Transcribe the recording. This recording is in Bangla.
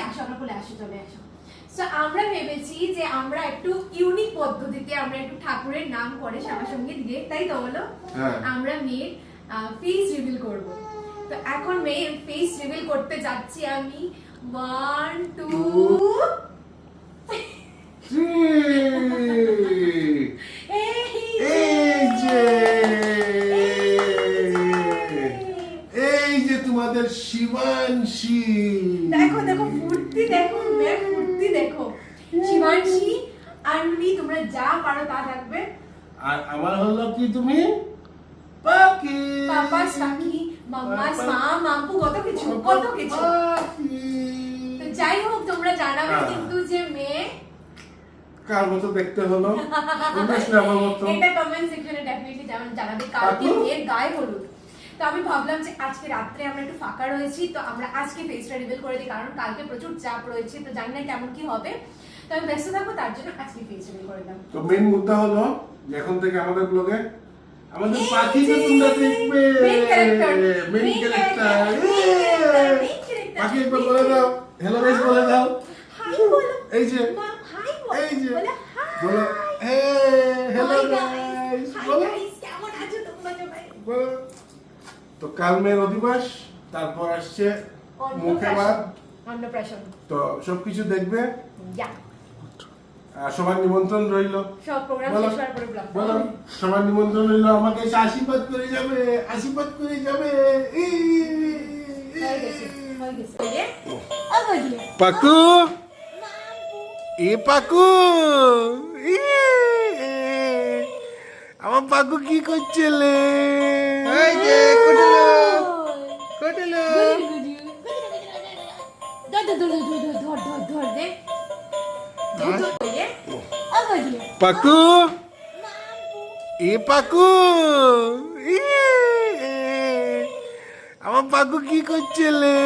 আসো, আমরা বলে আসো, চলে আসো। সো আমরা ভেবেছি যে আমরা একটু ইউনিক পদ্ধতিতে আমরা একটু ঠাকুরের নাম করে শ্যামাসঙ্গীত দিয়ে, তাই তো বলো, আমরা মেয়ের ফেস রিভিল করব। তো এখন মেয়ের ফেস রিভিল করতে যাচ্ছি আমি। 1 2 এই যে তোমাদের শিবাংশী, দেখো দেখো ফুর্তি, দেখো মেয়ে ফুর্তি, দেখো শিবাংশী আনবি, তোমরা যা পারো তা থাকবে। আর আমার হলো কি তুমি পাখি, পাপা সাকি মাম্মা মা মাম্পু, কত কিছু কত কিছু। তো যাই হোক তোমরা জানাবে কিন্তু যে মেয়ে কার মতো দেখতে হলো, আমার মতো। এটা কমেন্ট সেকশনে ডেফিনেটলি জানাবে কালকে মেয়ের গায়ে হলুদ। তো আমি ভাবলাম যে আজকে রাত্রে আমরা একটু ফাঁকা রয়েছি, তো আমরা আজকে ফেসটা রিভিল করে দিই, কারণ কালকে প্রচুর চাপ রয়েছে, তো জানি না কেমন কি হবে। তো আমি ব্যস্ত থাকবো, তার জন্য আজকে ফেস রিভিল করে দিলাম। তো মেইন মুদ্দা হলো যে এখন থেকে আমাদের ব্লগে আমাদের পাখিকে তোমরা দেখবে, মেইন ক্যারেক্টার, মেইন ক্যারেক্টার। পাখি একবার বলে দাও, হ্যালো গাইস বলে দাও, হাই বলো, এই যে হাই বলো, এই যে বলে বলো, হে হ্যালো গাইস বলো, কেমন আছো তোমরা সবাই? বলো। তো কাল মেয়ের অধিবাস, তারপর আসছে মুখে ভাত, অন্নপ্রাশন, তো সবকিছু দেখবে। ইয়া সবার নিমন্ত্রণ রইলো, সব প্রোগ্রাম বলো, শেষ হওয়ার পরে ব্লগ বলো, সবার নিমন্ত্রণ রইলো, আমাকে এসে আশীর্বাদ করে যাবে, আশীর্বাদ করে যাবে। হয়ে গেছে, হয়ে গেছে। এই যে আবাজি পাকু, এ পাকু, আমার পাকু কি করছিলে? এই যে কুটুলু, কুটুলু, পাকু, এ পাকু, আমার পাকু কি করছিলে?